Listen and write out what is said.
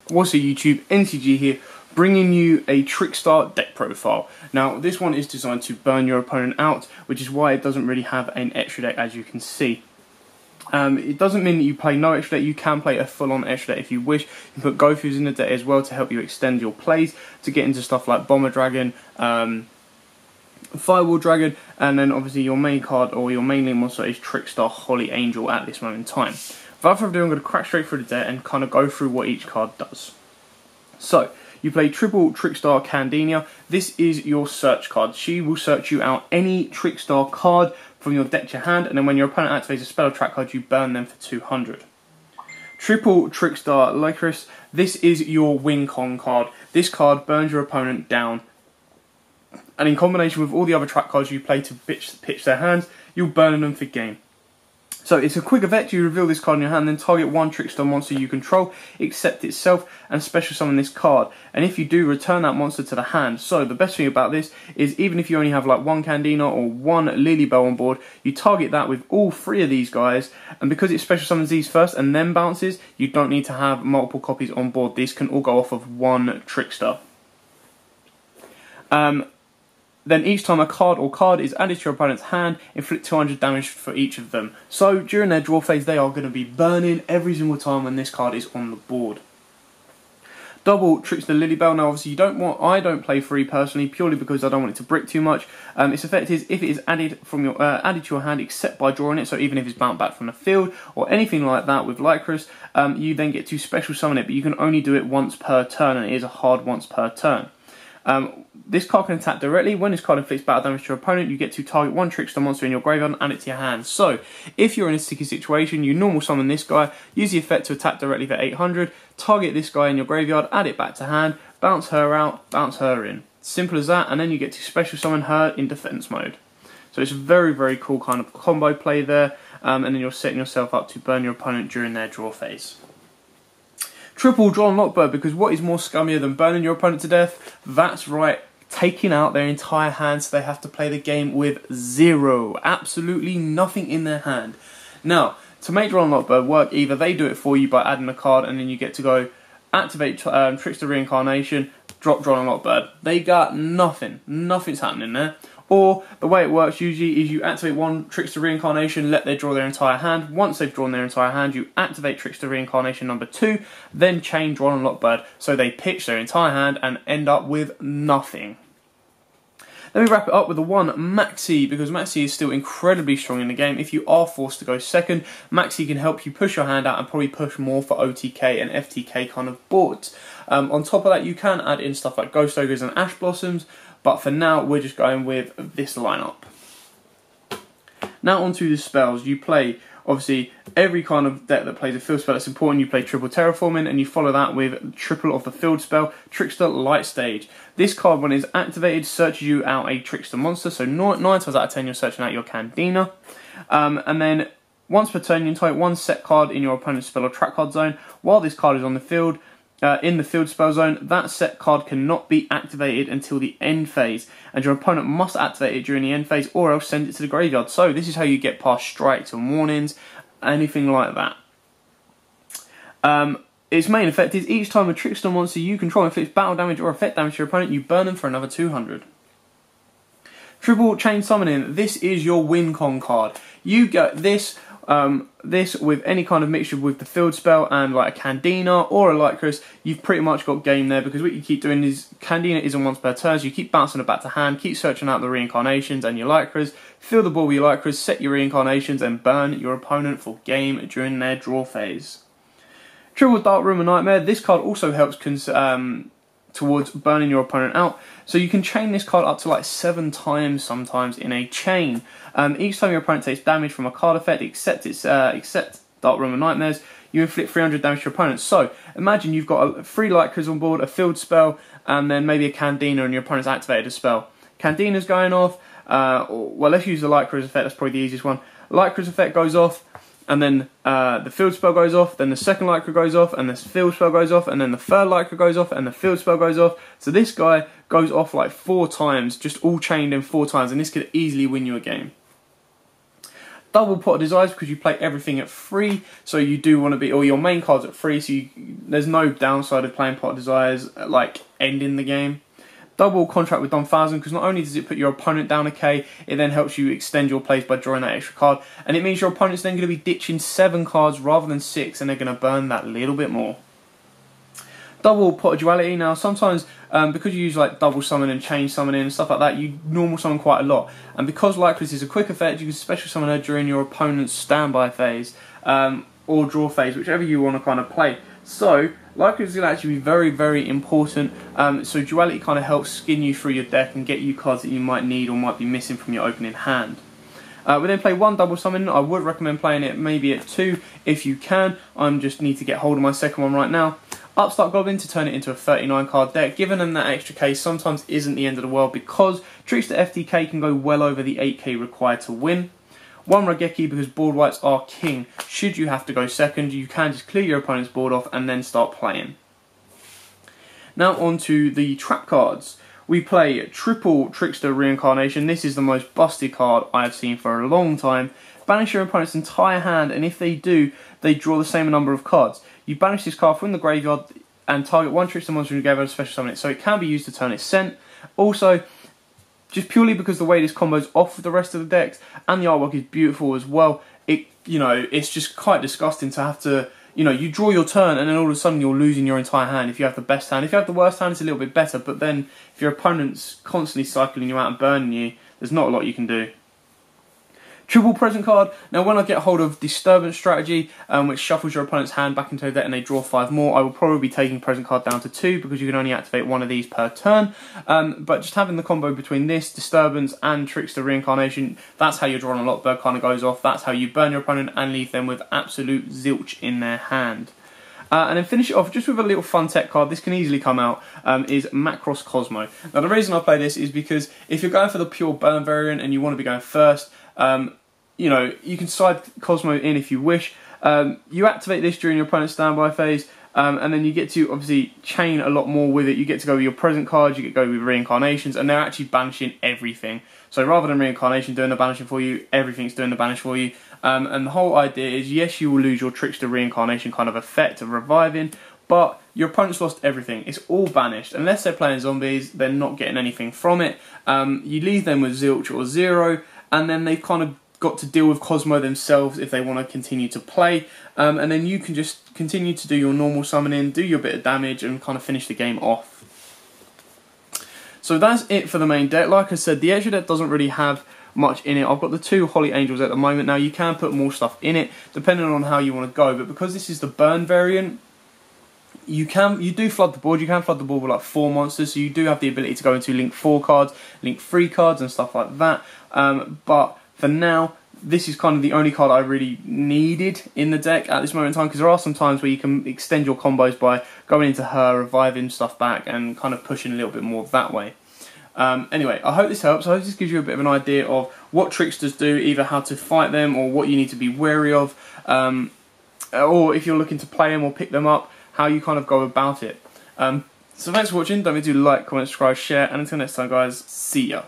What's up YouTube, NCG here, bringing you a Trickstar deck profile. Now this one is designed to burn your opponent out, which is why it doesn't really have an extra deck, as you can see. It doesn't mean that you play no extra deck. You can play a full-on extra deck if you wish. You can put Gophus in the deck as well to help you extend your plays, to get into stuff like Bomber Dragon, Firewall Dragon, and then obviously your main card or your main link monster is Trickstar Holy Angel at this moment in time. Without further ado, I'm going to crack straight through the deck and kind of go through what each card does. So, you play triple Trickstar Candinia. This is your search card. She will search you out any Trickstar card from your deck to your hand, and then when your opponent activates a spell or trap card, you burn them for 200. Triple Trickstar Lycris. This is your win con card. This card burns your opponent down, and in combination with all the other trap cards you play to pitch their hands, you'll burn them for game. So it's a quick effect. You reveal this card in your hand, then target one Trickstar monster you control, except itself, and special summon this card. And if you do, return that monster to the hand. So the best thing about this is, even if you only have like one Candina or one Lilybell on board, you target that with all three of these guys, and because it special summons these first and then bounces, you don't need to have multiple copies on board. These can all go off of one Trickstar. Then each time a card or card is added to your opponent's hand, inflict 200 damage for each of them. So during their draw phase, they are going to be burning every single time when this card is on the board. Double Trickstar Lilybell. Now obviously I don't play free personally, purely because I don't want it to brick too much. Its effect is, if it is added to your hand except by drawing it, so even if it's bounced back from the field or anything like that with Lycris, you then get to special summon it, but you can only do it once per turn, and it is a hard once per turn. This card can attack directly. When this card inflicts battle damage to your opponent, you get to target one Trickstar monster in your graveyard and add it to your hand. So, if you're in a sticky situation, you normal summon this guy, use the effect to attack directly for 800, target this guy in your graveyard, add it back to hand, bounce her out, bounce her in. Simple as that, and then you get to special summon her in defense mode. So it's a very, very cool kind of combo play there, and then you're setting yourself up to burn your opponent during their draw phase. Triple Draw and Lockbird, because what is more scummier than burning your opponent to death? That's right, taking out their entire hand, so they have to play the game with zero. Absolutely nothing in their hand. Now, to make Draw and Lockbird work, either they do it for you by adding a card, and then you get to go activate Trickstar Reincarnation, drop Draw and Lockbird. They got nothing. Nothing's happening there. Or, the way it works usually is you activate one Trickstar Reincarnation, let them draw their entire hand. Once they've drawn their entire hand, you activate Trickstar Reincarnation number 2, then chain Draw and Lockbird, so they pitch their entire hand and end up with nothing. Let me wrap it up with the one Maxi, because Maxi is still incredibly strong in the game. If you are forced to go second, Maxi can help you push your hand out and probably push more for OTK and FTK kind of boards. On top of that, you can add in stuff like Ghost Ogres and Ash Blossoms, but for now, we're just going with this lineup. Now onto the spells. You play, obviously, every kind of deck that plays a field spell that's important. You play triple Terraforming, and you follow that with triple of the field spell, Trickstar Light Stage. This card, when it's activated, searches you out a Trickstar monster, so 9 times out of 10 you're searching out your Candina. And then, once per turn, you target one set card in your opponent's spell or trap card zone. While this card is on the field, in the field spell zone, that set card cannot be activated until the end phase, and your opponent must activate it during the end phase or else send it to the graveyard. So this is how you get past strikes and warnings, anything like that. Its main effect is, each time a Trickstar monster you control inflicts battle damage or effect damage to your opponent, you burn them for another 200. Triple Chain Summoning. This is your win con card. You get this with any kind of mixture with the field spell and like a Candina or a Lycris, you've pretty much got game there, because what you keep doing is, Candina isn't once per turn, so you keep bouncing it back to hand, keep searching out the reincarnations and your Lycris, fill the board with your Lycris, set your reincarnations and burn your opponent for game during their draw phase. Triple Dark Room and Nightmare. This card also helps towards burning your opponent out. So you can chain this card up to like 7 times sometimes in a chain. Each time your opponent takes damage from a card effect, except Dark Room and Nightmares, you inflict 300 damage to your opponent. So imagine you've got 3 Lycris on board, a field spell, and then maybe a Candina, and your opponent's activated a spell. Candina's going off, well, let's use the Lycris effect, that's probably the easiest one. Lycris effect goes off, and then the field spell goes off, then the second Lycra goes off, and the field spell goes off, and then the third Lycra goes off, and the field spell goes off. So this guy goes off like 4 times, just all chained in 4 times, and this could easily win you a game. Double Pot of Desires because you play everything at 3, so you do want to be, or your main card's at 3, so there's no downside of playing Pot of Desires, like ending the game. Double Contract with Don 1000 because not only does it put your opponent down a K, it then helps you extend your plays by drawing that extra card, and it means your opponent's then going to be ditching 7 cards rather than 6, and they're going to burn that little bit more. Double Pot of Duality. Now sometimes because you use like double summon and change summoning and stuff like that, you normal summon quite a lot, and because Lycris is a quick effect, you can special summon her during your opponent's standby phase or draw phase, whichever you want to kind of play. So Lycris is going to actually be very, very important. So Duality kind of helps skin you through your deck and get you cards that you might need or might be missing from your opening hand. We then play 1 double summon. I would recommend playing it maybe at 2 if you can. I just need to get hold of my second one right now. Upstart Goblin to turn it into a 39 card deck. Giving them that extra K sometimes isn't the end of the world because Trickstar FTK can go well over the 8K required to win. 1 Raigeki because board wipes are king. Should you have to go second, you can just clear your opponent's board off and then start playing. Now on to the trap cards. We play triple Trickstar Reincarnation. This is the most busted card I have seen for a long time. Banish your opponent's entire hand, and if they do, they draw the same number of cards. You banish this card from the graveyard and target 1 Trickstar monster in the graveyard and special summon it, so it can be used to turn its scent. Also, just purely because the way this combo's off with the rest of the decks, and the artwork is beautiful as well, it's just quite disgusting to have to, you draw your turn and then all of a sudden you're losing your entire hand if you have the best hand. If you have the worst hand, it's a little bit better, but then if your opponent's constantly cycling you out and burning you, there's not a lot you can do. Triple Present card. Now when I get hold of Disturbance Strategy, which shuffles your opponent's hand back into a deck and they draw 5 more, I will probably be taking Present card down to 2 because you can only activate 1 of these per turn. But just having the combo between this, Disturbance and Trickstar Reincarnation, that's how your Drawn a Lot bird kind of goes off. That's how you burn your opponent and leave them with absolute zilch in their hand. And then finish it off just with a little fun tech card. This can easily come out, is Macross Cosmo. Now the reason I play this is because if you're going for the pure burn variant and you want to be going first, you can side Cosmo in if you wish. You activate this during your opponent's standby phase, and then you get to obviously chain a lot more with it. You get to go with your present cards, you get to go with reincarnations, and they're actually banishing everything. So rather than reincarnation doing the banishing for you, everything's doing the banish for you. And the whole idea is, yes, you will lose your Trickstar Reincarnation kind of effect of reviving, but your opponent's lost everything. It's all banished. Unless they're playing zombies, they're not getting anything from it. You leave them with zilch or 0, and then they've kind of got to deal with Cosmo themselves if they want to continue to play, and then you can just continue to do your normal summoning, do your bit of damage, and kind of finish the game off. So that's it for the main deck. Like I said, the extra deck doesn't really have much in it. I've got the 2 Holy Angels at the moment. Now you can put more stuff in it depending on how you want to go, but because this is the burn variant, you do flood the board. You can flood the board with like 4 monsters, so you do have the ability to go into link 4 cards, link 3 cards and stuff like that. But for now, this is kind of the only card I really needed in the deck at this moment in time, because there are some times where you can extend your combos by going into her, reviving stuff back, and kind of pushing a little bit more that way. Anyway, I hope this helps. I hope this gives you a bit of an idea of what Trickstars do, either how to fight them or what you need to be wary of, or if you're looking to play them or pick them up, how you kind of go about it. So thanks for watching. Don't forget to like, comment, subscribe, share, and until next time guys, see ya.